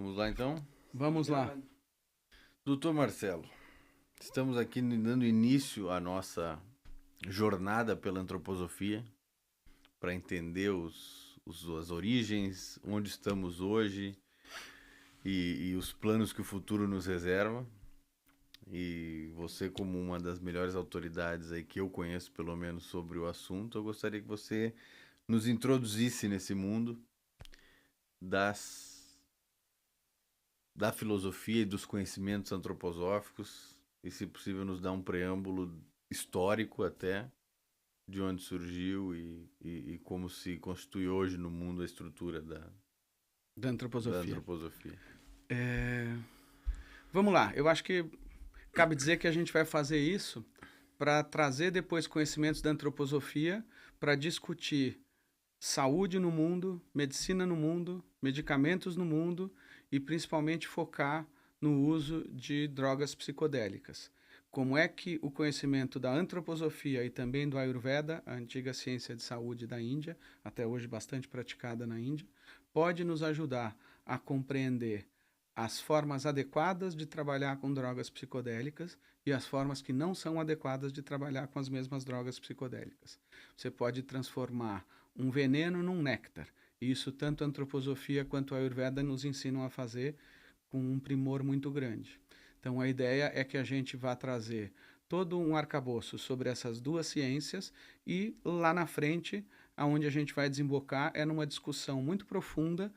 Vamos lá então? Vamos lá. Doutor Marcelo, estamos aqui dando início à nossa jornada pela antroposofia para entender as origens, onde estamos hoje e os planos que o futuro nos reserva. E você, como uma das melhores autoridades aí que eu conheço, pelo menos, sobre o assunto, eu gostaria que você nos introduzisse nesse mundo da filosofia e dos conhecimentos antroposóficos e, se possível, nos dar um preâmbulo histórico até de onde surgiu e como se constitui hoje no mundo a estrutura da antroposofia. antroposofia. Vamos lá. Eu acho que cabe dizer que a gente vai fazer isso para trazer depois conhecimentos da antroposofia para discutir saúde no mundo, medicina no mundo, medicamentos no mundo e principalmente focar no uso de drogas psicodélicas. Como é que o conhecimento da antroposofia e também do Ayurveda, a antiga ciência de saúde da Índia, até hoje bastante praticada na Índia, pode nos ajudar a compreender as formas adequadas de trabalhar com drogas psicodélicas e as formas que não são adequadas de trabalhar com as mesmas drogas psicodélicas. Você pode transformar um veneno num néctar. E isso tanto a antroposofia quanto a Ayurveda nos ensinam a fazer com um primor muito grande. Então a ideia é que a gente vá trazer todo um arcabouço sobre essas duas ciências e lá na frente, aonde a gente vai desembocar é numa discussão muito profunda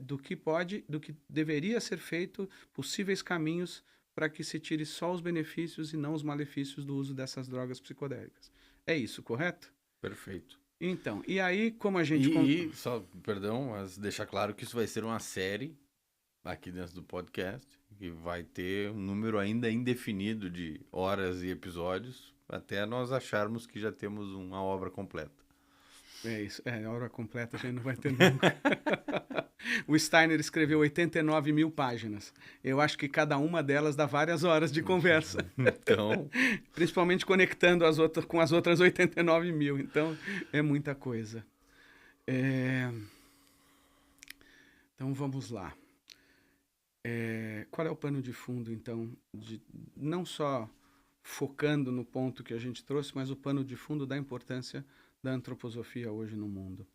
do que deveria ser feito, possíveis caminhos para que se tire só os benefícios e não os malefícios do uso dessas drogas psicodélicas. É isso, correto? Perfeito. Então, e aí como a gente... Só, perdão, mas deixar claro que isso vai ser uma série aqui dentro do podcast, que vai ter um número ainda indefinido de horas e episódios, até nós acharmos que já temos uma obra completa. É isso, a obra completa a gente não vai ter nunca. O Steiner escreveu 89 mil páginas. Eu acho que cada uma delas dá várias horas de conversa. Então, principalmente conectando as outras com as outras 89 mil. Então, é muita coisa. Então, vamos lá. Qual é o pano de fundo, então, não só focando no ponto que a gente trouxe, mas o pano de fundo da importância da antroposofia hoje no mundo?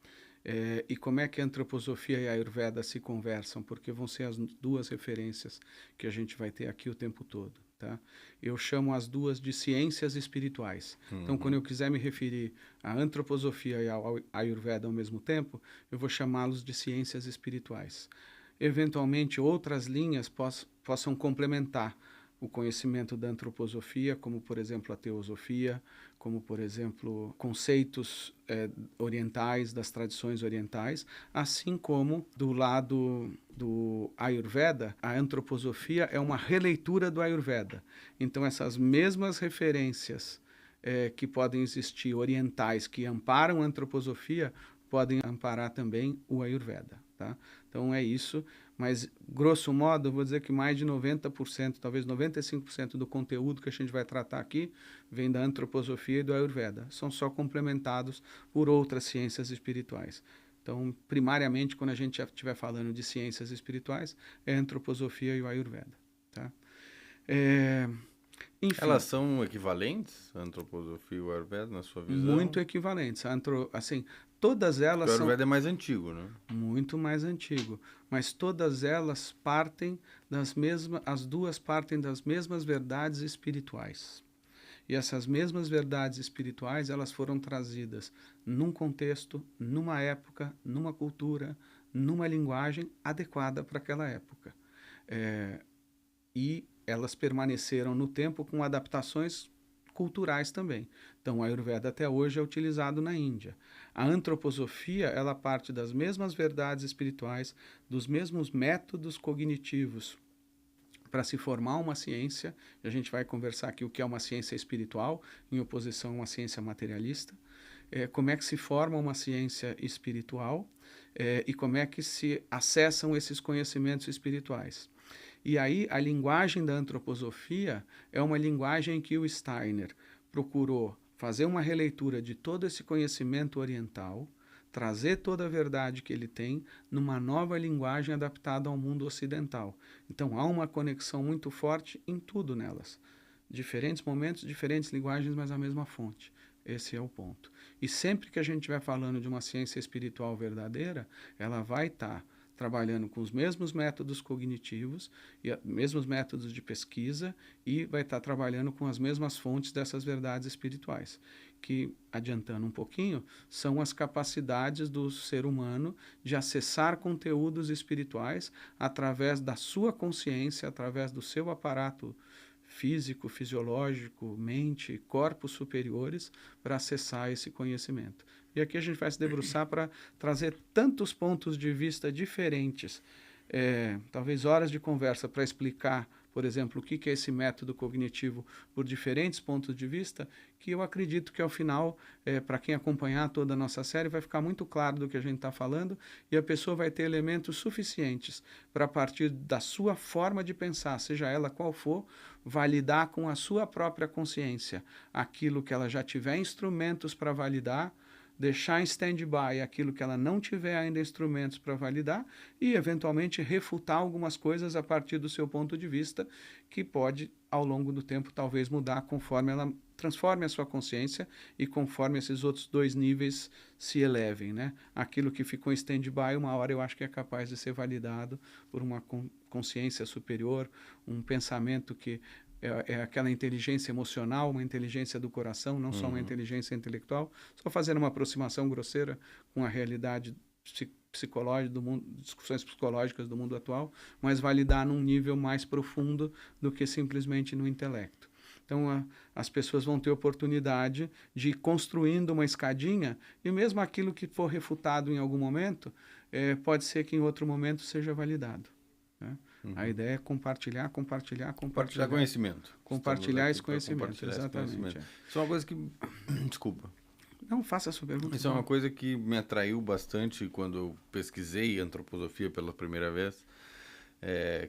E como é que a antroposofia e a Ayurveda se conversam, porque vão ser as duas referências que a gente vai ter aqui o tempo todo. Tá? Eu chamo as duas de ciências espirituais. Então, quando eu quiser me referir à antroposofia e ao Ayurveda ao mesmo tempo, eu vou chamá-los de ciências espirituais. Eventualmente, outras linhas possam complementar o conhecimento da antroposofia, como, por exemplo, a teosofia, como, por exemplo, conceitos orientais, das tradições orientais, assim como, do lado do Ayurveda, a antroposofia é uma releitura do Ayurveda. Então, essas mesmas referências que podem existir orientais que amparam a antroposofia, podem amparar também o Ayurveda. Tá? Então, é isso. Mas, grosso modo, eu vou dizer que mais de 90%, talvez 95% do conteúdo que a gente vai tratar aqui vem da antroposofia e do Ayurveda. São só complementados por outras ciências espirituais. Então, primariamente, quando a gente estiver falando de ciências espirituais, é a antroposofia e o Ayurveda. Tá? Enfim, elas são equivalentes, a antroposofia e o Ayurveda, na sua visão? muito equivalentes. Assim, todas elas são... O Ayurveda é mais antigo, né? Muito mais antigo. Mas todas elas partem das mesmas... As duas partem das mesmas verdades espirituais. E essas mesmas verdades espirituais, elas foram trazidas num contexto, numa época, numa cultura, numa linguagem adequada para aquela época. E elas permaneceram no tempo com adaptações culturais também. Então, o Ayurveda até hoje é utilizado na Índia. A antroposofia, ela parte das mesmas verdades espirituais, dos mesmos métodos cognitivos para se formar uma ciência. E a gente vai conversar aqui o que é uma ciência espiritual, em oposição a uma ciência materialista. Como é que se forma uma ciência espiritual e como é que se acessam esses conhecimentos espirituais. E aí a linguagem da antroposofia é uma linguagem em que o Steiner procurou fazer uma releitura de todo esse conhecimento oriental, trazer toda a verdade que ele tem numa nova linguagem adaptada ao mundo ocidental. Então há uma conexão muito forte em tudo nelas. Diferentes momentos, diferentes linguagens, mas a mesma fonte. Esse é o ponto. E sempre que a gente estiver falando de uma ciência espiritual verdadeira, ela vai estar trabalhando com os mesmos métodos cognitivos e mesmos métodos de pesquisa e vai estar trabalhando com as mesmas fontes dessas verdades espirituais, que, adiantando um pouquinho, são as capacidades do ser humano de acessar conteúdos espirituais através da sua consciência, através do seu aparato físico, fisiológico, mente, corpos superiores para acessar esse conhecimento. E aqui a gente vai se debruçar para trazer tantos pontos de vista diferentes, talvez horas de conversa para explicar, por exemplo, o que é esse método cognitivo por diferentes pontos de vista, que eu acredito que ao final, para quem acompanhar toda a nossa série, vai ficar muito claro do que a gente está falando e a pessoa vai ter elementos suficientes para, a partir da sua forma de pensar, seja ela qual for, validar com a sua própria consciência aquilo que ela já tiver instrumentos para validar, deixar em stand-by aquilo que ela não tiver ainda instrumentos para validar e, eventualmente, refutar algumas coisas a partir do seu ponto de vista, que pode, ao longo do tempo, talvez mudar conforme ela transforme a sua consciência e conforme esses outros dois níveis se elevem, né? Aquilo que ficou em stand-by, uma hora eu acho que é capaz de ser validado por uma consciência superior, um pensamento que é aquela inteligência emocional, uma inteligência do coração, não só uma inteligência intelectual, só fazendo uma aproximação grosseira com a realidade psicológica do mundo, discussões psicológicas do mundo atual, mas validar num nível mais profundo do que simplesmente no intelecto. Então, as pessoas vão ter oportunidade de ir construindo uma escadinha e mesmo aquilo que for refutado em algum momento, pode ser que em outro momento seja validado, né? A ideia é compartilhar conhecimento. Compartilhar esse conhecimento, exatamente. Isso é uma coisa que... Desculpa. Não, faça a sua pergunta. Isso é uma coisa que me atraiu bastante quando eu pesquisei antroposofia pela primeira vez,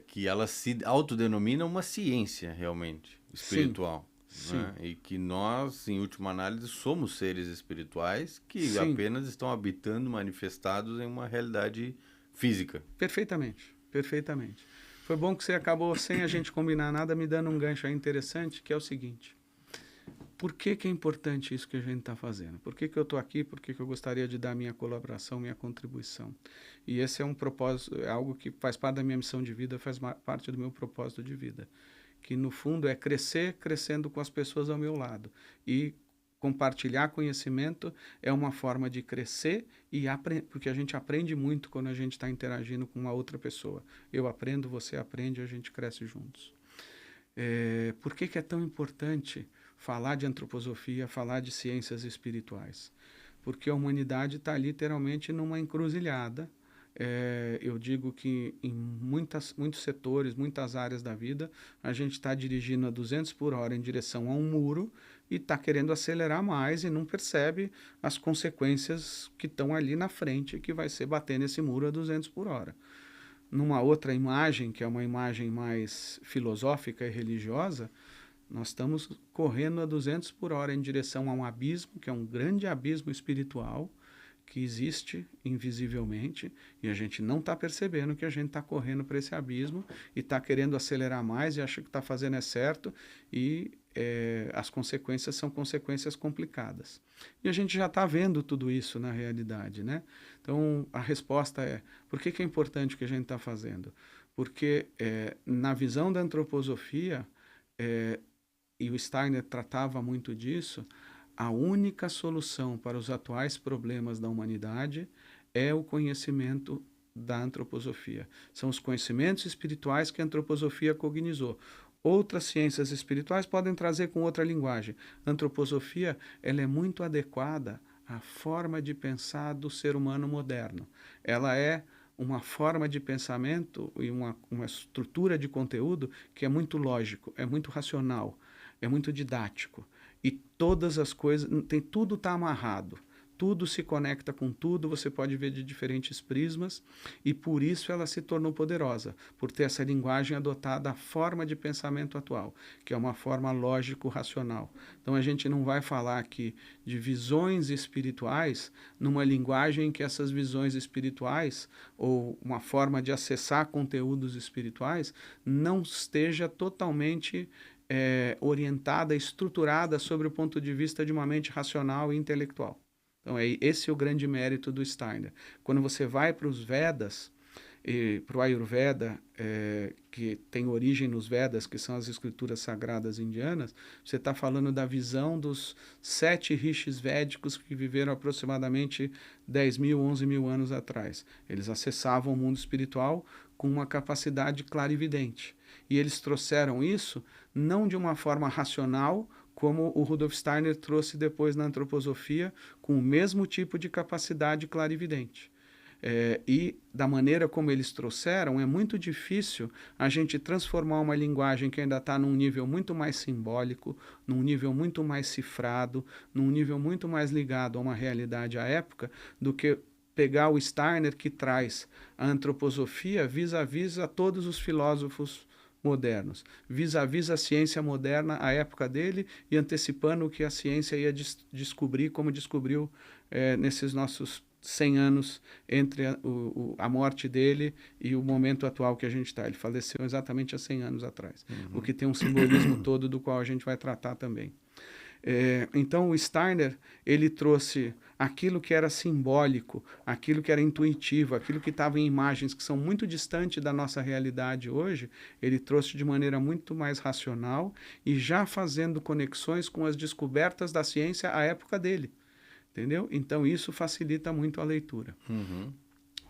que ela se autodenomina uma ciência realmente espiritual. Sim. Né? E que nós, em última análise, somos seres espirituais que apenas estão habitando, manifestados em uma realidade física. Perfeitamente. Foi bom que você acabou, sem a gente combinar nada, me dando um gancho aí interessante, que é o seguinte: por que é importante isso que a gente está fazendo? Por que eu estou aqui? Por que eu gostaria de dar minha colaboração, minha contribuição? E esse é um propósito, é algo que faz parte da minha missão de vida, faz parte do meu propósito de vida, que no fundo é crescendo com as pessoas ao meu lado. E compartilhar conhecimento é uma forma de crescer e porque a gente aprende muito quando a gente está interagindo com uma outra pessoa. Eu aprendo, você aprende, a gente cresce juntos. Por que é tão importante falar de antroposofia, falar de ciências espirituais? Porque a humanidade está literalmente numa encruzilhada. Eu digo que em muitos setores, muitas áreas da vida, a gente está dirigindo a 200 por hora em direção a um muro e está querendo acelerar mais e não percebe as consequências que estão ali na frente, que vai ser bater nesse muro a 200 por hora. Numa outra imagem, que é uma imagem mais filosófica e religiosa, nós estamos correndo a 200 por hora em direção a um abismo, que é um grande abismo espiritual, que existe invisivelmente, e a gente não está percebendo que a gente está correndo para esse abismo e está querendo acelerar mais e acha que está fazendo certo, e as consequências são consequências complicadas. E a gente já está vendo tudo isso na realidade, né? Então, a resposta é: por que é importante o que a gente está fazendo? Porque, na visão da antroposofia, e o Steiner tratava muito disso, a única solução para os atuais problemas da humanidade é o conhecimento da antroposofia. São os conhecimentos espirituais que a antroposofia cognizou. Outras ciências espirituais podem trazer com outra linguagem. A antroposofia, ela é muito adequada à forma de pensar do ser humano moderno. Ela é uma forma de pensamento e uma estrutura de conteúdo que é muito lógico, é muito racional, é muito didático. E todas as coisas, tudo está amarrado. tudo se conecta com tudo, você pode ver de diferentes prismas, e por isso ela se tornou poderosa, por ter essa linguagem adotada à forma de pensamento atual, que é uma forma lógico-racional. Então a gente não vai falar aqui de visões espirituais numa linguagem em que essas visões espirituais, ou uma forma de acessar conteúdos espirituais, não esteja totalmente orientada, estruturada sobre o ponto de vista de uma mente racional e intelectual. Então, esse é o grande mérito do Steiner. Quando você vai para os Vedas, para o Ayurveda, que tem origem nos Vedas, que são as escrituras sagradas indianas, você está falando da visão dos 7 rishis védicos que viveram aproximadamente 10 mil, 11 mil anos atrás. Eles acessavam o mundo espiritual com uma capacidade clarividente. E eles trouxeram isso não de uma forma racional, como o Rudolf Steiner trouxe depois na antroposofia, com o mesmo tipo de capacidade clarividente. E da maneira como eles trouxeram, é muito difícil a gente transformar uma linguagem que ainda está num nível muito mais simbólico, num nível muito mais cifrado, num nível muito mais ligado a uma realidade à época, do que pegar o Steiner, que traz a antroposofia vis-à-vis a todos os filósofos modernos, vis-à-vis a ciência moderna à época dele, e antecipando o que a ciência ia descobrir, como descobriu nesses nossos 100 anos entre a morte dele e o momento atual que a gente está. Ele faleceu exatamente há 100 anos atrás, o que tem um simbolismo todo do qual a gente vai tratar também. Então o Steiner, ele trouxe aquilo que era simbólico, aquilo que era intuitivo, aquilo que estava em imagens que são muito distantes da nossa realidade hoje, ele trouxe de maneira muito mais racional e já fazendo conexões com as descobertas da ciência à época dele, entendeu? Então isso facilita muito a leitura.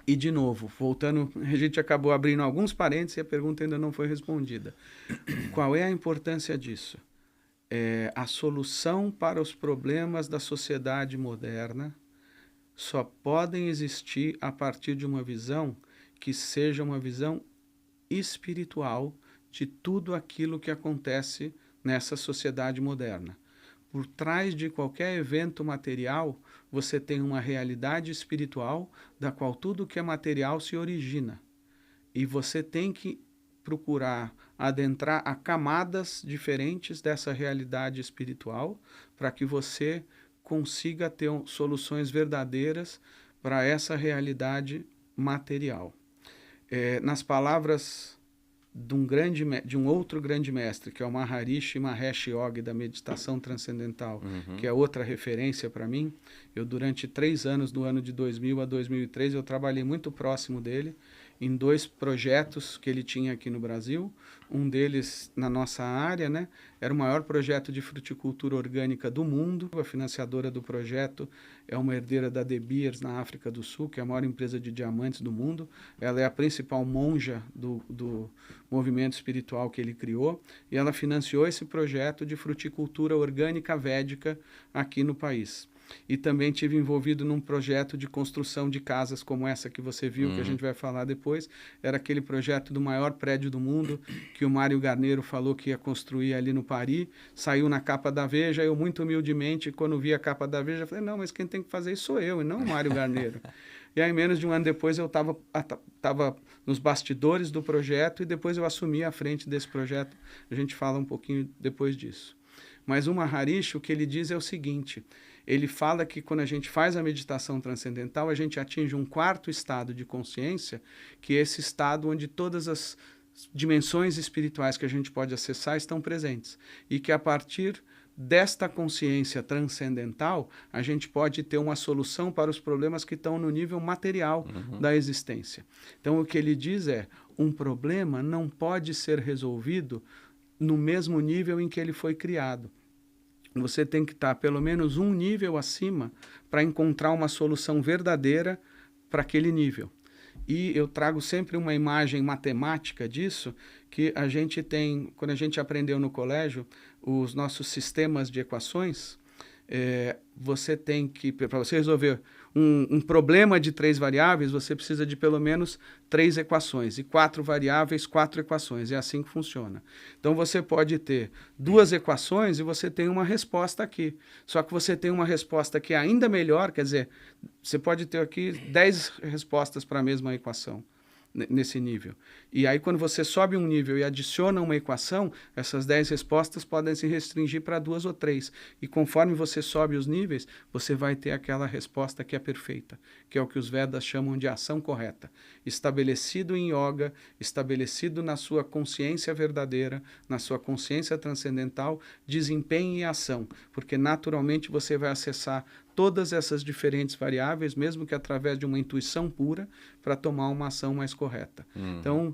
E de novo, voltando, a gente acabou abrindo alguns parênteses e a pergunta ainda não foi respondida. Qual é a importância disso? A solução para os problemas da sociedade moderna só podem existir a partir de uma visão que seja uma visão espiritual de tudo aquilo que acontece nessa sociedade moderna. Por trás de qualquer evento material, você tem uma realidade espiritual da qual tudo que é material se origina. E você tem que procurar adentrar a camadas diferentes dessa realidade espiritual para que você consiga ter soluções verdadeiras para essa realidade material. Nas palavras de um outro grande mestre, que é o Maharishi Mahesh Yogi, da meditação transcendental, que é outra referência para mim. Eu, durante 3 anos, do ano de 2000 a 2003, eu trabalhei muito próximo dele, em 2 projetos que ele tinha aqui no Brasil. Um deles na nossa área, né? Era o maior projeto de fruticultura orgânica do mundo. A financiadora do projeto é uma herdeira da De Beers, na África do Sul, que é a maior empresa de diamantes do mundo. Ela é a principal monja do movimento espiritual que ele criou, e ela financiou esse projeto de fruticultura orgânica védica aqui no país. E também tive envolvido num projeto de construção de casas como essa que você viu, que a gente vai falar depois. Era aquele projeto do maior prédio do mundo, que o Mário Garneiro falou que ia construir ali no Paris. Saiu na capa da Veja. Eu, muito humildemente, quando vi a capa da Veja, falei, não, mas quem tem que fazer isso sou eu, e não o Mário Garneiro. E aí, menos de um ano depois, eu estava nos bastidores do projeto, e depois eu assumi a frente desse projeto. A gente fala um pouquinho depois disso. Mas o Maharishi, o que ele diz é o seguinte: ele fala que quando a gente faz a meditação transcendental, a gente atinge um 4º estado de consciência, que é esse estado onde todas as dimensões espirituais que a gente pode acessar estão presentes. E que a partir desta consciência transcendental, a gente pode ter uma solução para os problemas que estão no nível material da existência. Então, o que ele diz é: um problema não pode ser resolvido no mesmo nível em que ele foi criado. Você tem que estar pelo menos um nível acima para encontrar uma solução verdadeira para aquele nível. E eu trago sempre uma imagem matemática disso, que a gente tem, quando a gente aprendeu no colégio, os nossos sistemas de equações, você tem que, para você resolver um problema de 3 variáveis, você precisa de pelo menos 3 equações. E 4 variáveis, 4 equações. É assim que funciona. Então, você pode ter 2 equações e você tem uma resposta aqui. Só que você tem uma resposta que é ainda melhor, quer dizer, você pode ter aqui 10 respostas para a mesma equação nesse nível. E aí, quando você sobe um nível e adiciona uma equação, essas 10 respostas podem se restringir para 2 ou 3. E conforme você sobe os níveis, você vai ter aquela resposta que é perfeita, que é o que os Vedas chamam de ação correta. Estabelecido em yoga, estabelecido na sua consciência verdadeira, na sua consciência transcendental, desempenho e ação. Porque naturalmente você vai acessar todas essas diferentes variáveis, mesmo que através de uma intuição pura, para tomar uma ação mais correta. Então,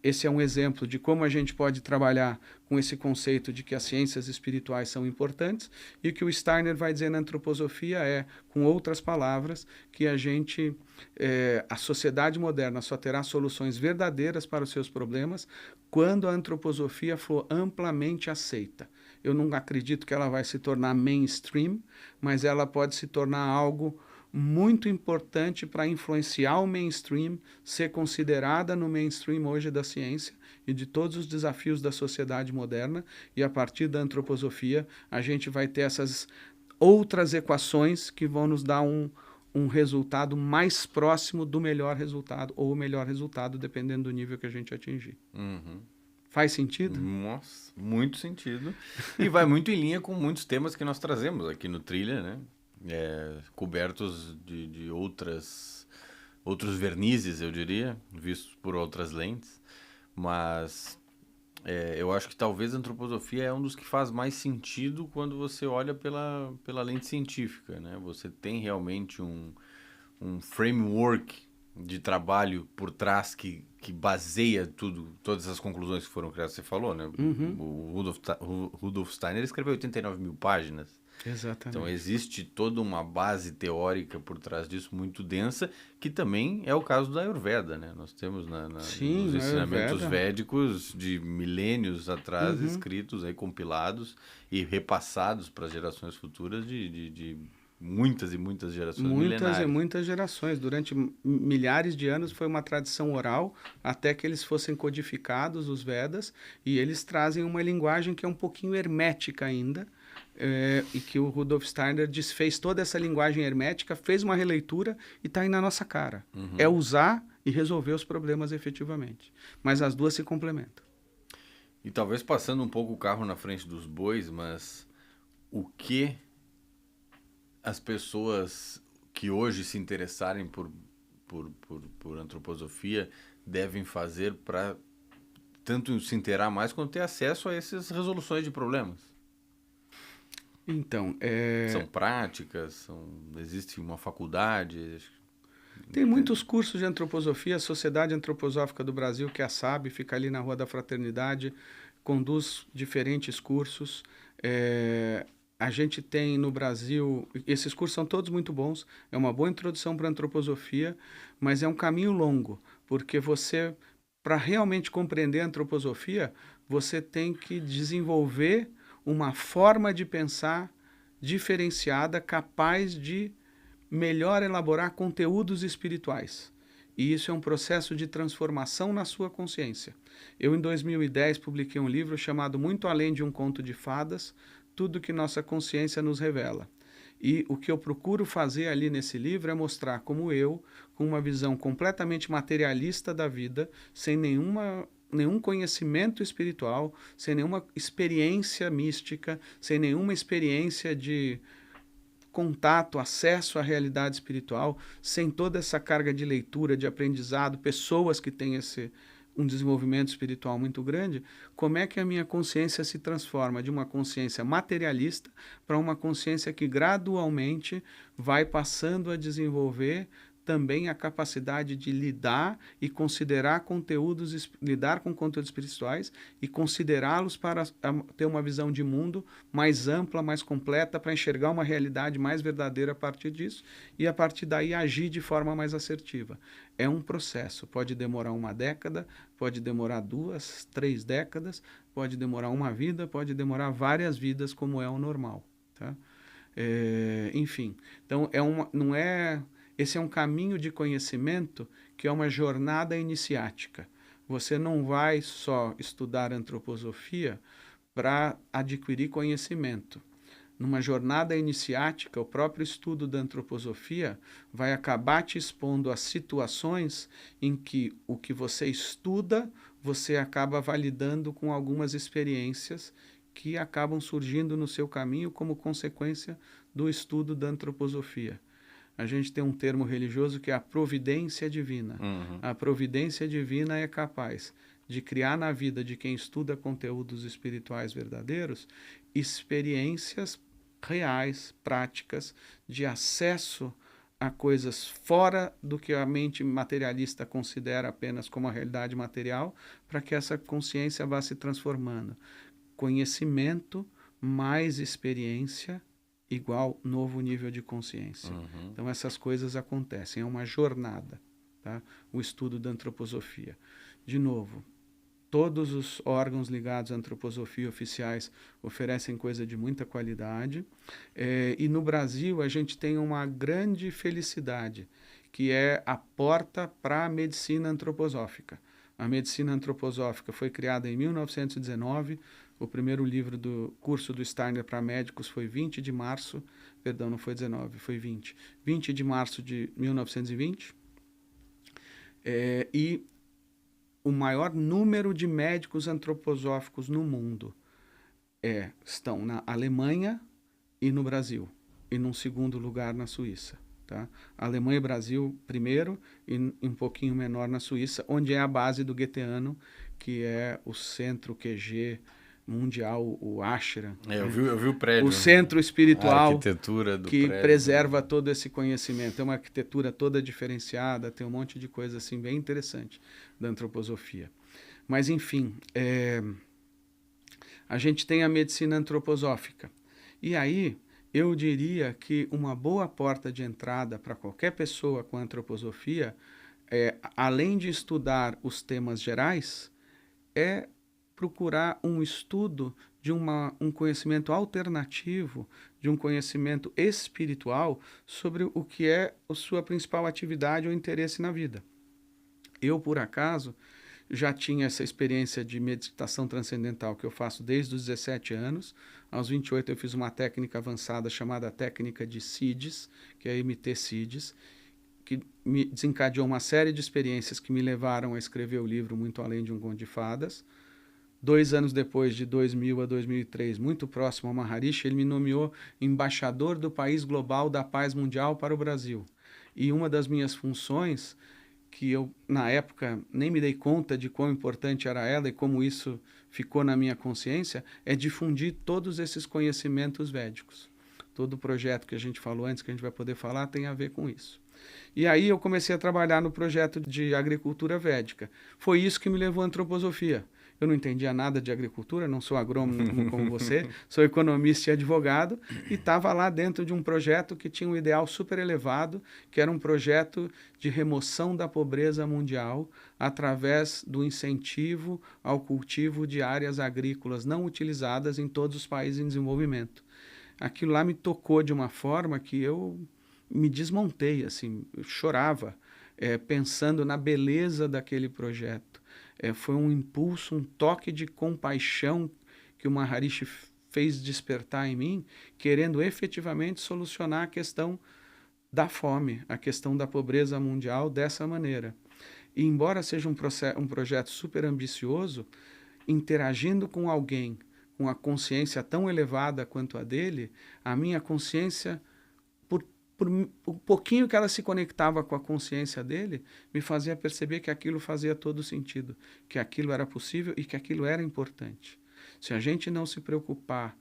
esse é um exemplo de como a gente pode trabalhar com esse conceito de que as ciências espirituais são importantes, e o que o Steiner vai dizer na antroposofia é, com outras palavras, que a sociedade moderna só terá soluções verdadeiras para os seus problemas quando a antroposofia for amplamente aceita. Eu não acredito que ela vai se tornar mainstream, mas ela pode se tornar algo muito importante para influenciar o mainstream, ser considerada no mainstream hoje da ciência e de todos os desafios da sociedade moderna, e a partir da antroposofia a gente vai ter essas outras equações que vão nos dar um resultado mais próximo do melhor resultado, ou o melhor resultado, dependendo do nível que a gente atingir. Faz sentido? Nossa, muito sentido. E vai muito em linha com muitos temas que nós trazemos aqui no Trilha, né? Cobertos de outros vernizes, eu diria, vistos por outras lentes. Mas eu acho que talvez a antroposofia é um dos que faz mais sentido quando você olha pela lente científica, né? Você tem realmente um framework de trabalho por trás que baseia todas as conclusões que foram criadas, você falou, né? O Rudolf Steiner escreveu 89 mil páginas. Exatamente. Então existe toda uma base teórica por trás disso muito densa, que também é o caso da Ayurveda, né? Nós temos nos ensinamentos védicos de milênios atrás escritos, aí, compilados e repassados para as gerações futuras de muitas e muitas gerações milenares. Muitas e muitas gerações. Durante milhares de anos foi uma tradição oral, até que eles fossem codificados, os Vedas, e eles trazem uma linguagem que é um pouquinho hermética ainda, e que o Rudolf Steiner desfez toda essa linguagem hermética, fez uma releitura e está aí na nossa cara. É usar e resolver os problemas efetivamente. Mas as duas se complementam. E talvez passando um pouco o carro na frente dos bois, mas o que as pessoas que hoje se interessarem por antroposofia devem fazer para tanto se inteirar mais quanto ter acesso a essas resoluções de problemas? Então, são práticas? Existe uma faculdade? Tem muitos cursos de antroposofia. A Sociedade Antroposófica do Brasil, que é a SAB, fica ali na Rua da Fraternidade, conduz diferentes cursos. A gente tem no Brasil, esses cursos são todos muito bons, é uma boa introdução para a antroposofia, mas é um caminho longo, porque você, para realmente compreender a antroposofia, você tem que desenvolver uma forma de pensar diferenciada, capaz de melhor elaborar conteúdos espirituais. E isso é um processo de transformação na sua consciência. Eu, em 2010, publiquei um livro chamado Muito Além de um Conto de Fadas, Tudo que Nossa Consciência nos Revela. E o que eu procuro fazer ali nesse livro é mostrar como eu, com uma visão completamente materialista da vida, sem nenhum conhecimento espiritual, sem nenhuma experiência mística, sem nenhuma experiência de contato, acesso à realidade espiritual, sem toda essa carga de leitura, de aprendizado, pessoas que têm um desenvolvimento espiritual muito grande, como é que a minha consciência se transforma de uma consciência materialista para uma consciência que gradualmente vai passando a desenvolver também a capacidade de lidar e considerar lidar com conteúdos espirituais e considerá-los para ter uma visão de mundo mais ampla, mais completa, para enxergar uma realidade mais verdadeira a partir disso e a partir daí agir de forma mais assertiva. É um processo, pode demorar 1 década, pode demorar 2, 3 décadas, pode demorar uma vida, pode demorar várias vidas, como é o normal, tá? enfim. Então, não é, esse é um caminho de conhecimento que é uma jornada iniciática. Você não vai só estudar antroposofia para adquirir conhecimento. Numa jornada iniciática, o próprio estudo da antroposofia vai acabar te expondo a situações em que o que você estuda, você acaba validando com algumas experiências que acabam surgindo no seu caminho como consequência do estudo da antroposofia. A gente tem um termo religioso que é a providência divina. Uhum. A providência divina é capaz de criar na vida de quem estuda conteúdos espirituais verdadeiros experiências reais, práticas, de acesso a coisas fora do que a mente materialista considera apenas como a realidade material, para que essa consciência vá se transformando. Conhecimento mais experiência igual novo nível de consciência. Uhum. Então essas coisas acontecem, é uma jornada, tá? O estudo da antroposofia. De novo, todos os órgãos ligados à antroposofia oficiais oferecem coisa de muita qualidade. E no Brasil a gente tem uma grande felicidade, que é a porta para a medicina antroposófica. A medicina antroposófica foi criada em 1919. O primeiro livro do curso do Steiner para médicos foi 20 de março, perdão, não foi 19, foi 20. 20 de março de 1920. E o maior número de médicos antroposóficos no mundo estão na Alemanha e no Brasil, e num segundo lugar na Suíça. Tá? Alemanha e Brasil primeiro, e um pouquinho menor na Suíça, onde é a base do Goetheano, que é o centro QG mundial, o Ashram. Eu vi o prédio. O centro espiritual, a arquitetura do que prédio. preserva todo esse conhecimento. É uma arquitetura toda diferenciada, tem um monte de coisa assim bem interessante da antroposofia. Mas, enfim, a gente tem a medicina antroposófica. E aí, eu diria que uma boa porta de entrada para qualquer pessoa com antroposofia, além de estudar os temas gerais, é procurar um estudo de um conhecimento alternativo, de um conhecimento espiritual sobre o que é a sua principal atividade ou interesse na vida. Eu, por acaso, já tinha essa experiência de meditação transcendental que eu faço desde os 17 anos. Aos 28 eu fiz uma técnica avançada chamada técnica de CIDS, que é MT-CIDS, que me desencadeou uma série de experiências que me levaram a escrever o livro Muito Além de um Conto de Fadas. 2 anos depois, de 2000 a 2003, muito próximo ao Maharishi, ele me nomeou embaixador do país global da paz mundial para o Brasil. E uma das minhas funções, que eu, na época, nem me dei conta de quão importante era ela e como isso ficou na minha consciência, é difundir todos esses conhecimentos védicos. Todo o projeto que a gente falou antes, que a gente vai poder falar, tem a ver com isso. E aí eu comecei a trabalhar no projeto de agricultura védica. Foi isso que me levou à antroposofia. Eu não entendia nada de agricultura, não sou agrônomo como você, sou economista e advogado, e estava lá dentro de um projeto que tinha um ideal super elevado, que era um projeto de remoção da pobreza mundial através do incentivo ao cultivo de áreas agrícolas não utilizadas em todos os países em desenvolvimento. Aquilo lá me tocou de uma forma que eu me desmontei, assim, eu chorava, pensando na beleza daquele projeto. Foi um impulso, um toque de compaixão que o Maharishi fez despertar em mim, querendo efetivamente solucionar a questão da fome, a questão da pobreza mundial dessa maneira. E embora seja um projeto super ambicioso, interagindo com alguém com a consciência tão elevada quanto a dele, a minha consciência, por o pouquinho que ela se conectava com a consciência dele, me fazia perceber que aquilo fazia todo sentido, que aquilo era possível e que aquilo era importante. Se a gente não se preocupar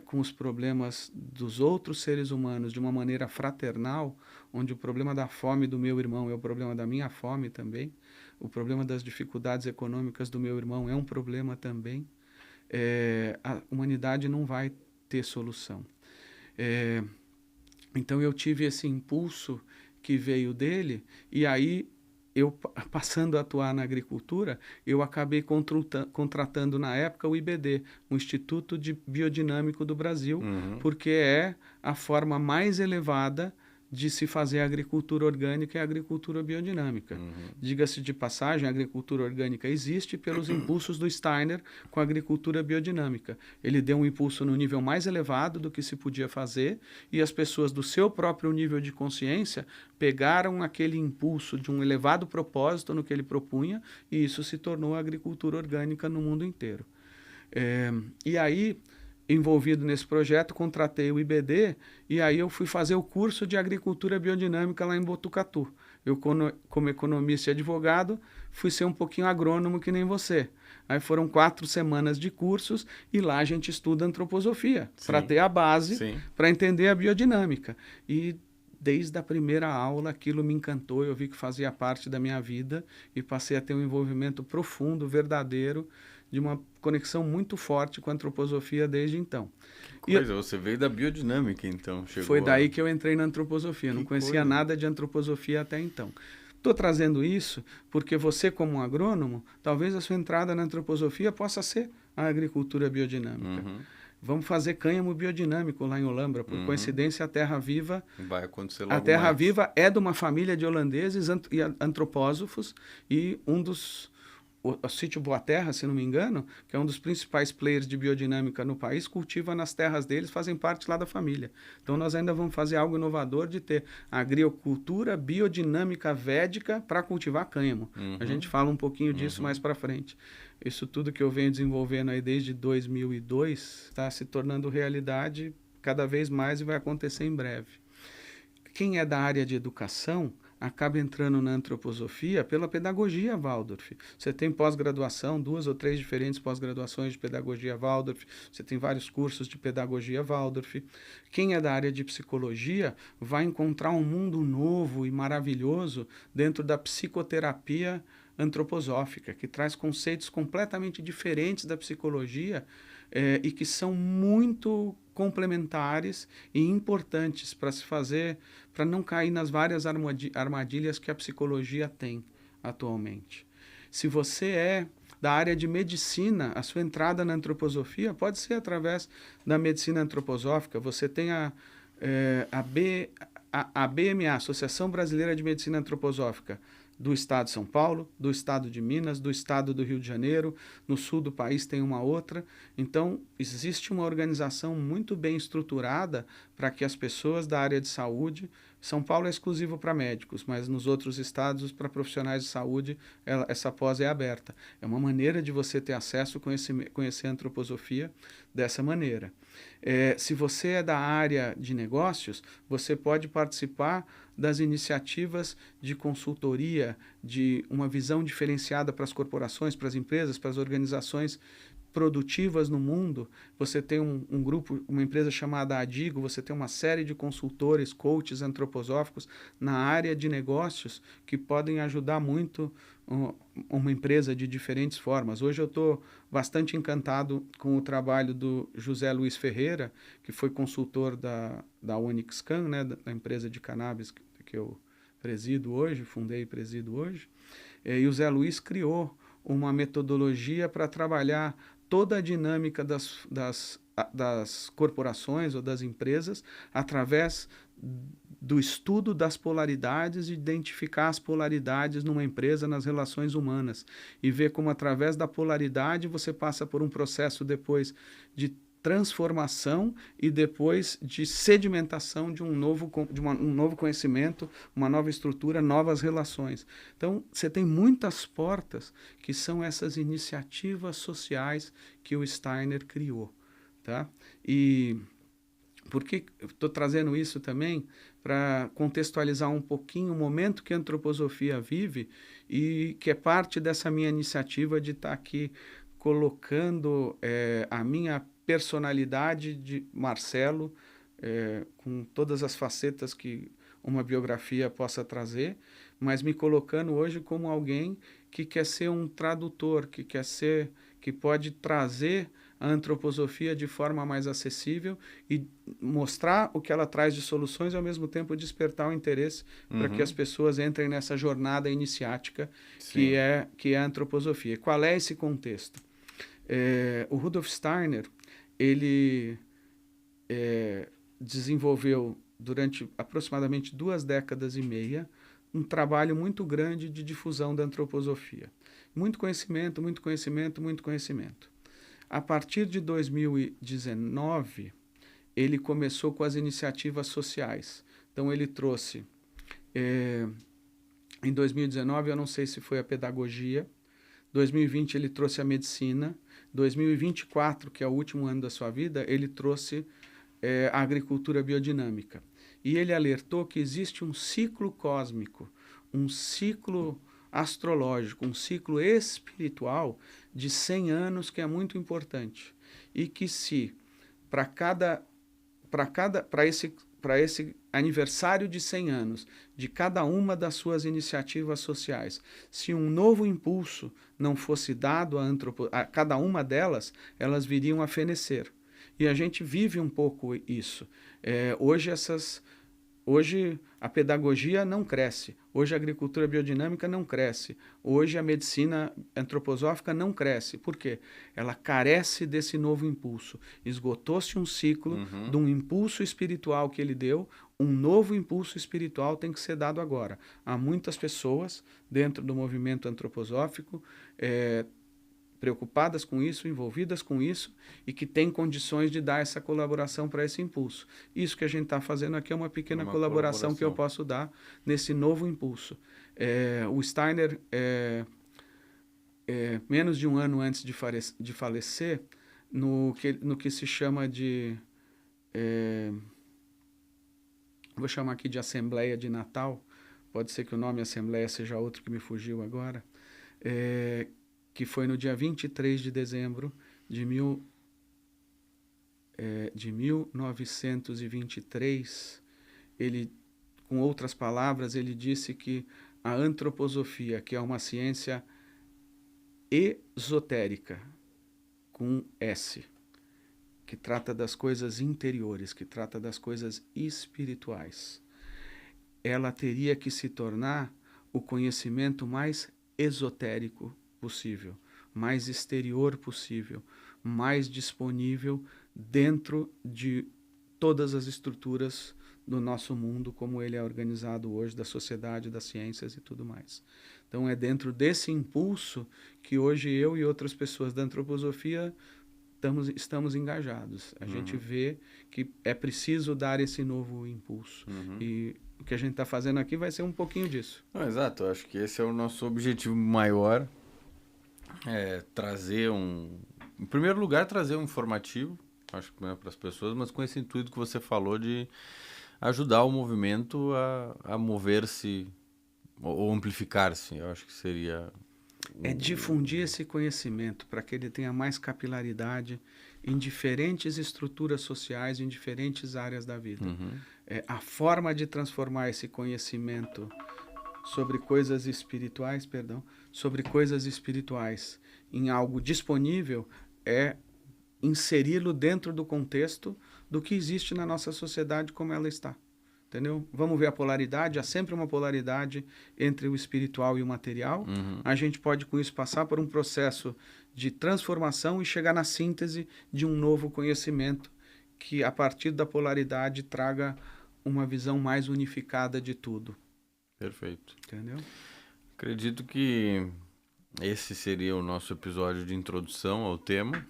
com os problemas dos outros seres humanos de uma maneira fraternal, onde o problema da fome do meu irmão é o problema da minha fome também, o problema das dificuldades econômicas do meu irmão é um problema também, a humanidade não vai ter solução. Então eu tive esse impulso que veio dele, e aí passando a atuar na agricultura, eu acabei contratando na época o IBD, o Instituto de Biodinâmico do Brasil, porque é a forma mais elevada de se fazer a agricultura orgânica e a agricultura biodinâmica. Diga-se de passagem, a agricultura orgânica existe pelos impulsos do Steiner com a agricultura biodinâmica. Ele deu um impulso no nível mais elevado do que se podia fazer e as pessoas do seu próprio nível de consciência pegaram aquele impulso de um elevado propósito no que ele propunha e isso se tornou a agricultura orgânica no mundo inteiro. E aí, envolvido nesse projeto, contratei o IBD e aí eu fui fazer o curso de agricultura biodinâmica lá em Botucatu. Eu, como economista e advogado, fui ser um pouquinho agrônomo que nem você. Aí foram 4 semanas de cursos e lá a gente estuda antroposofia para ter a base para entender a biodinâmica. E desde a primeira aula aquilo me encantou, eu vi que fazia parte da minha vida e passei a ter um envolvimento profundo, verdadeiro, de uma conexão muito forte com a antroposofia desde então. Você veio da biodinâmica, então. Foi daí que eu entrei na antroposofia, não conhecia nada de antroposofia até então. Estou trazendo isso porque você, como um agrônomo, talvez a sua entrada na antroposofia possa ser a agricultura biodinâmica. Vamos fazer cânhamo biodinâmico lá em Olambra. Por coincidência, a Terra Viva... Vai acontecer logo A Terra mais. Viva é de uma família de holandeses e antropósofos e um dos... O sítio Boa Terra, se não me engano, que é um dos principais players de biodinâmica no país, cultiva nas terras deles, fazem parte lá da família. Então nós ainda vamos fazer algo inovador de ter agricultura biodinâmica védica para cultivar cânhamo. A gente fala um pouquinho disso mais para frente. Isso tudo que eu venho desenvolvendo aí desde 2002 está se tornando realidade cada vez mais e vai acontecer em breve. Quem é da área de educação acaba entrando na antroposofia pela pedagogia Waldorf. Você tem pós-graduação, 2 ou 3 diferentes pós-graduações de pedagogia Waldorf, você tem vários cursos de pedagogia Waldorf. Quem é da área de psicologia vai encontrar um mundo novo e maravilhoso dentro da psicoterapia antroposófica, que traz conceitos completamente diferentes da psicologia e que são muito complementares e importantes para se fazer, para não cair nas várias armadilhas que a psicologia tem atualmente. Se você é da área de medicina, a sua entrada na antroposofia pode ser através da medicina antroposófica. Você tem a BMA, Associação Brasileira de Medicina Antroposófica, do estado de São Paulo, do estado de Minas, do estado do Rio de Janeiro, no sul do país tem uma outra. Então, existe uma organização muito bem estruturada para que as pessoas da área de saúde, São Paulo é exclusivo para médicos, mas nos outros estados, para profissionais de saúde, essa pós é aberta. É uma maneira de você ter acesso, conhecer a antroposofia dessa maneira. Se você é da área de negócios, você pode participar das iniciativas de consultoria, de uma visão diferenciada para as corporações, para as empresas, para as organizações produtivas no mundo. Você tem um grupo, uma empresa chamada Adigo, você tem uma série de consultores, coaches antroposóficos na área de negócios que podem ajudar muito uma empresa de diferentes formas. Hoje eu estou bastante encantado com o trabalho do José Luiz Ferreira, que foi consultor da OnixCan, né, da empresa de cannabis que eu presido hoje, fundei e presido hoje. E o Zé Luiz criou uma metodologia para trabalhar toda a dinâmica das corporações ou das empresas através do estudo das polaridades e identificar as polaridades numa empresa nas relações humanas e ver como através da polaridade você passa por um processo depois de transformação e depois de sedimentação de um novo conhecimento, uma nova estrutura, novas relações. Então, você tem muitas portas que são essas iniciativas sociais que o Steiner criou. Tá? E por que estou trazendo isso também? Para contextualizar um pouquinho o momento que a antroposofia vive e que é parte dessa minha iniciativa de estar aqui colocando a minha personalidade de Marcelo, com todas as facetas que uma biografia possa trazer, mas me colocando hoje como alguém que quer ser um tradutor, que pode trazer a antroposofia de forma mais acessível e mostrar o que ela traz de soluções e, ao mesmo tempo, despertar o interesse para que as pessoas entrem nessa jornada iniciática que é a antroposofia. Qual é esse contexto? O Rudolf Steiner, ele desenvolveu, durante aproximadamente 2 décadas e meia, um trabalho muito grande de difusão da antroposofia. Muito conhecimento, muito conhecimento, muito conhecimento. A partir de 2019, ele começou com as iniciativas sociais. Então, ele trouxe, em 2019, eu não sei se foi a pedagogia, 2020 ele trouxe a medicina, 2024, que é o último ano da sua vida, ele trouxe a agricultura biodinâmica. E ele alertou que existe um ciclo cósmico, um ciclo astrológico, um ciclo espiritual de 100 anos que é muito importante. E que se para esse aniversário de 100 anos de cada uma das suas iniciativas sociais, se um novo impulso não fosse dado a cada uma delas, elas viriam a fenecer. E a gente vive um pouco isso. Hoje a pedagogia não cresce, hoje a agricultura biodinâmica não cresce, hoje a medicina antroposófica não cresce. Por quê? Ela carece desse novo impulso. Esgotou-se um ciclo de um impulso espiritual que ele deu, um novo impulso espiritual tem que ser dado agora. Há muitas pessoas dentro do movimento antroposófico preocupadas com isso, envolvidas com isso e que têm condições de dar essa colaboração para esse impulso. Isso que a gente está fazendo aqui é uma pequena colaboração que eu posso dar nesse novo impulso. O Steiner, menos de um ano antes de falecer, no que se chama de... vou chamar aqui de Assembleia de Natal, pode ser que o nome Assembleia seja outro que me fugiu agora, que foi no dia 23 de dezembro de 1923, ele, com outras palavras, ele disse que a antroposofia, que é uma ciência esotérica, com S, que trata das coisas interiores, que trata das coisas espirituais, ela teria que se tornar o conhecimento mais esotérico possível, mais exterior possível, mais disponível dentro de todas as estruturas do nosso mundo, como ele é organizado hoje, da sociedade, das ciências e tudo mais. Então é dentro desse impulso que hoje eu e outras pessoas da antroposofia estamos engajados. A gente vê que é preciso dar esse novo impulso. E o que a gente está fazendo aqui vai ser um pouquinho disso. Não, exato, eu acho que esse é o nosso objetivo maior. Trazer em primeiro lugar, trazer um informativo, acho que para as pessoas, mas com esse intuito que você falou de ajudar o movimento a mover-se ou amplificar-se, eu acho que seria... difundir esse conhecimento para que ele tenha mais capilaridade em diferentes estruturas sociais, em diferentes áreas da vida. A forma de transformar esse conhecimento sobre coisas espirituais, em algo disponível é inseri-lo dentro do contexto do que existe na nossa sociedade como ela está. Entendeu? Vamos ver a polaridade, há sempre uma polaridade entre o espiritual e o material. A gente pode com isso passar por um processo de transformação e chegar na síntese de um novo conhecimento que a partir da polaridade traga uma visão mais unificada de tudo. Perfeito. Entendeu? Acredito que esse seria o nosso episódio de introdução ao tema.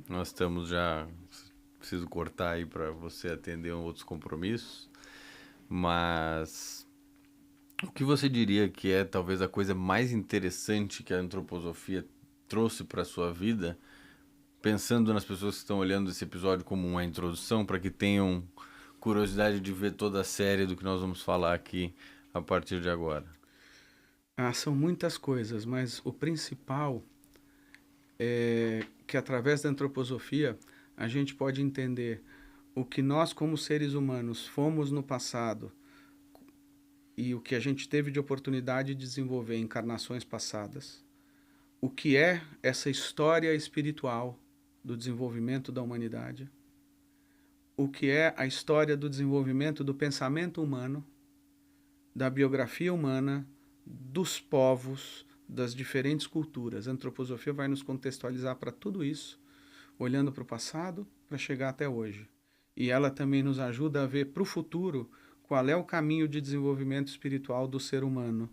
Nós estamos já... Preciso cortar aí para você atender outros compromissos. Mas o que você diria que é talvez a coisa mais interessante que a antroposofia trouxe para a sua vida, pensando nas pessoas que estão olhando esse episódio como uma introdução, para que tenham curiosidade de ver toda a série do que nós vamos falar aqui a partir de agora? São muitas coisas, mas o principal é que através da antroposofia a gente pode entender o que nós como seres humanos fomos no passado e o que a gente teve de oportunidade de desenvolver em encarnações passadas, o que é essa história espiritual do desenvolvimento da humanidade, o que é a história do desenvolvimento do pensamento humano, da biografia humana, dos povos, das diferentes culturas. A antroposofia vai nos contextualizar para tudo isso, olhando para o passado para chegar até hoje. E ela também nos ajuda a ver para o futuro qual é o caminho de desenvolvimento espiritual do ser humano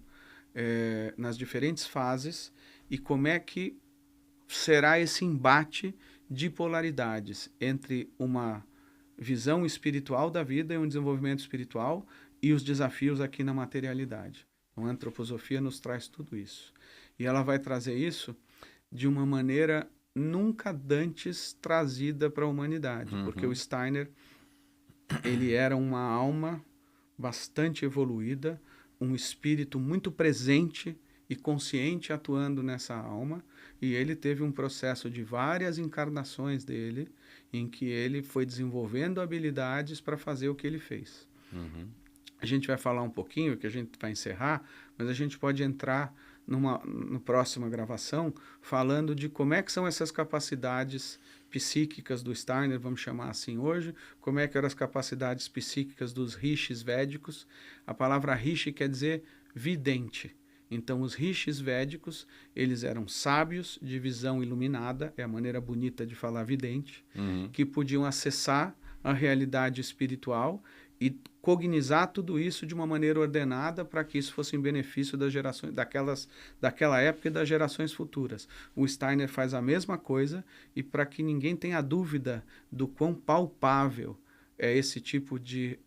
nas diferentes fases e como é que será esse embate de polaridades entre uma visão espiritual da vida e um desenvolvimento espiritual e os desafios aqui na materialidade. Então, a antroposofia nos traz tudo isso. E ela vai trazer isso de uma maneira nunca dantes trazida para a humanidade, porque o Steiner, ele era uma alma bastante evoluída, um espírito muito presente e consciente atuando nessa alma, e ele teve um processo de várias encarnações dele, em que ele foi desenvolvendo habilidades para fazer o que ele fez. A gente vai falar um pouquinho, que a gente vai encerrar, mas a gente pode entrar no próxima gravação falando de como é que são essas capacidades psíquicas do Steiner, vamos chamar assim hoje, como é que eram as capacidades psíquicas dos rishis védicos. A palavra rishi quer dizer vidente. Então, os rishis védicos, eles eram sábios de visão iluminada, é a maneira bonita de falar vidente, que podiam acessar a realidade espiritual e cognizar tudo isso de uma maneira ordenada para que isso fosse em benefício das gerações daquela época e das gerações futuras. O Steiner faz a mesma coisa e para que ninguém tenha dúvida do quão palpável é esse tipo de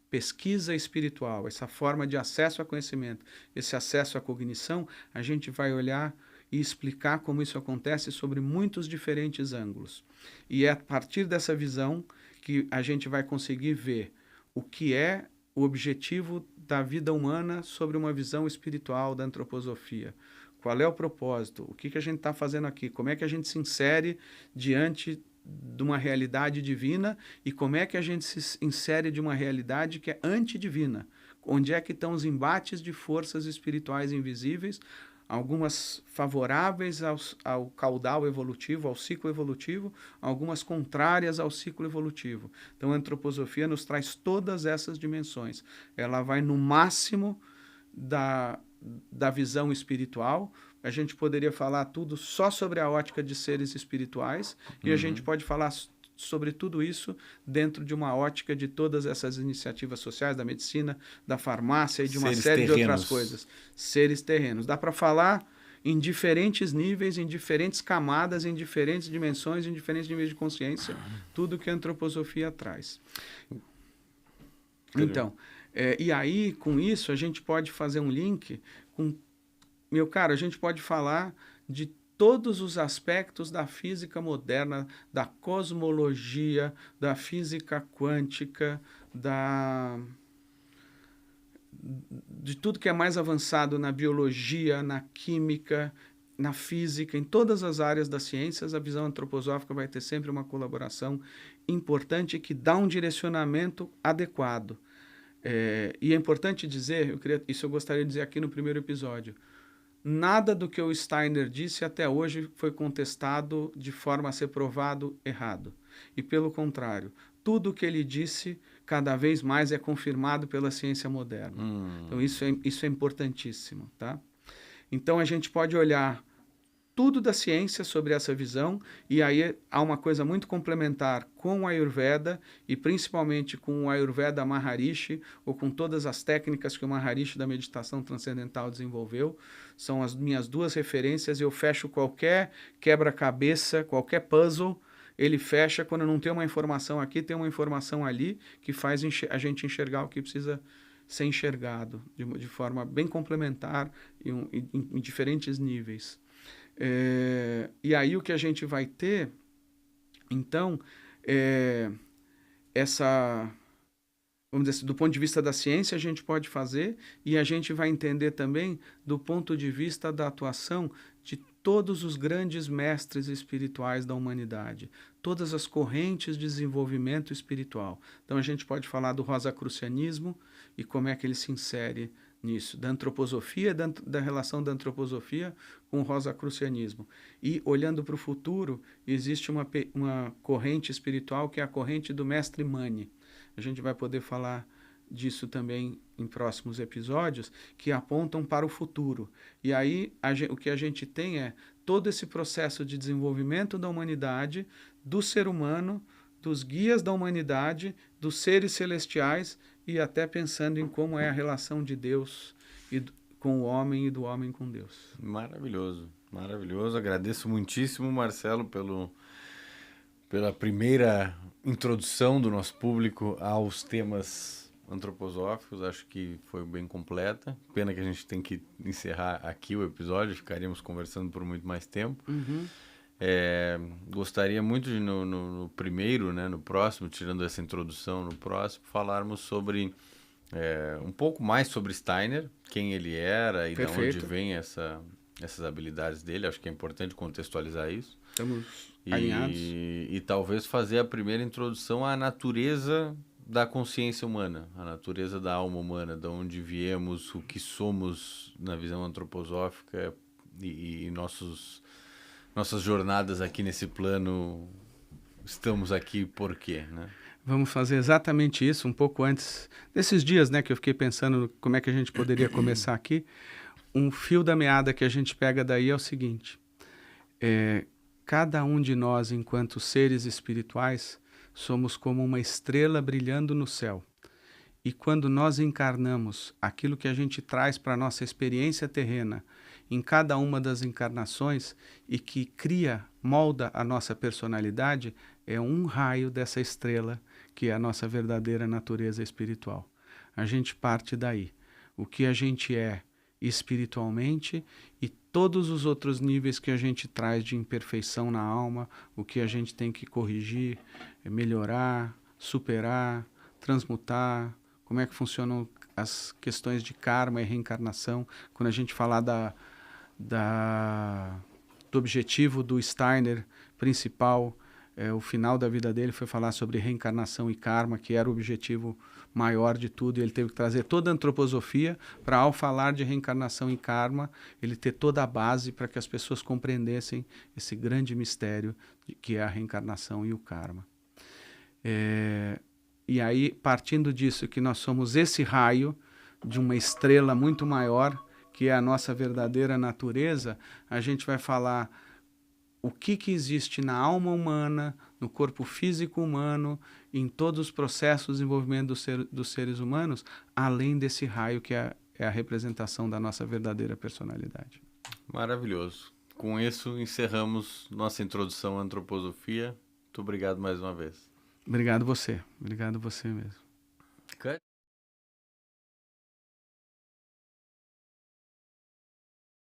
pesquisa espiritual, essa forma de acesso a conhecimento, esse acesso à cognição, a gente vai olhar e explicar como isso acontece sobre muitos diferentes ângulos. E é a partir dessa visão que a gente vai conseguir ver o que é o objetivo da vida humana sobre uma visão espiritual da antroposofia. Qual é o propósito? O que a gente está fazendo aqui? Como é que a gente se insere diante de uma realidade divina e como é que a gente se insere de uma realidade que é antidivina? Onde é que estão os embates de forças espirituais invisíveis, algumas favoráveis ao caudal evolutivo, ao ciclo evolutivo, algumas contrárias ao ciclo evolutivo. Então, a antroposofia nos traz todas essas dimensões. Ela vai no máximo da visão espiritual. A gente poderia falar tudo só sobre a ótica de seres espirituais, e a gente pode falar sobre tudo isso dentro de uma ótica de todas essas iniciativas sociais, da medicina, da farmácia e de uma série de outras coisas. Seres terrenos. Dá para falar em diferentes níveis, em diferentes camadas, em diferentes dimensões, em diferentes níveis de consciência, tudo que a antroposofia traz. Então, e aí, com isso, a gente pode fazer um link com... Meu caro, a gente pode falar de todos os aspectos da física moderna, da cosmologia, da física quântica, de tudo que é mais avançado na biologia, na química, na física, em todas as áreas das ciências. A visão antroposófica vai ter sempre uma colaboração importante que dá um direcionamento adequado. E é importante dizer, isso eu gostaria de dizer aqui no primeiro episódio, nada do que o Steiner disse até hoje foi contestado de forma a ser provado errado. E, pelo contrário, tudo o que ele disse cada vez mais é confirmado pela ciência moderna. Então, isso é importantíssimo. Tá? Então, a gente pode olhar tudo da ciência sobre essa visão, e aí há uma coisa muito complementar com o Ayurveda, e principalmente com o Ayurveda Maharishi, ou com todas as técnicas que o Maharishi da meditação transcendental desenvolveu. São as minhas duas referências. Eu fecho qualquer quebra-cabeça, qualquer puzzle, ele fecha quando não tem uma informação aqui, tem uma informação ali, que faz a gente enxergar o que precisa ser enxergado, de forma bem complementar, em diferentes níveis. E aí o que a gente vai ter, então, vamos dizer assim, do ponto de vista da ciência a gente pode fazer, e a gente vai entender também do ponto de vista da atuação de todos os grandes mestres espirituais da humanidade, todas as correntes de desenvolvimento espiritual. Então a gente pode falar do rosacrucianismo e como é que ele se insere nisso, da antroposofia, da relação da antroposofia com o rosacrucianismo. E, olhando para o futuro, existe uma corrente espiritual que é a corrente do Mestre Mani. A gente vai poder falar disso também em próximos episódios, que apontam para o futuro. E aí, o que a gente tem é todo esse processo de desenvolvimento da humanidade, do ser humano, dos guias da humanidade, dos seres celestiais, e até pensando em como é a relação de Deus com o homem e do homem com Deus. Maravilhoso, maravilhoso. Agradeço muitíssimo, Marcelo, pela primeira introdução do nosso público aos temas antroposóficos. Acho que foi bem completa. Pena que a gente tem que encerrar aqui o episódio, ficaríamos conversando por muito mais tempo. Uhum. Gostaria muito de no primeiro, né, no próximo, tirando essa introdução, no próximo, falarmos sobre um pouco mais sobre Steiner, quem ele era e de onde vem essas habilidades dele. Acho que é importante contextualizar isso. Estamos alinhados. E talvez fazer a primeira introdução à natureza da consciência humana, a natureza da alma humana, de onde viemos, o que somos na visão antroposófica e nossas jornadas aqui nesse plano. Estamos aqui por quê, né? Vamos fazer exatamente isso, um pouco antes desses dias, né, que eu fiquei pensando como é que a gente poderia começar aqui. Um fio da meada que a gente pega daí é o seguinte: cada um de nós, enquanto seres espirituais, somos como uma estrela brilhando no céu. E quando nós encarnamos aquilo que a gente traz para a nossa experiência terrena, em cada uma das encarnações, e que molda a nossa personalidade, é um raio dessa estrela, que é a nossa verdadeira natureza espiritual. A gente parte daí. O que a gente é espiritualmente e todos os outros níveis que a gente traz de imperfeição na alma, o que a gente tem que corrigir, melhorar, superar, transmutar, como é que funcionam as questões de karma e reencarnação. Quando a gente falar do objetivo do Steiner principal, o final da vida dele foi falar sobre reencarnação e karma, que era o objetivo maior de tudo, e ele teve que trazer toda a antroposofia para, ao falar de reencarnação e karma, ele ter toda a base para que as pessoas compreendessem esse grande mistério que é a reencarnação e o karma. E aí, partindo disso, que nós somos esse raio de uma estrela muito maior, que é a nossa verdadeira natureza, a gente vai falar o que existe na alma humana, no corpo físico humano, em todos os processos de desenvolvimento dos seres humanos, além desse raio que é a representação da nossa verdadeira personalidade. Maravilhoso. Com isso, encerramos nossa introdução à antroposofia. Muito obrigado mais uma vez. Obrigado você mesmo.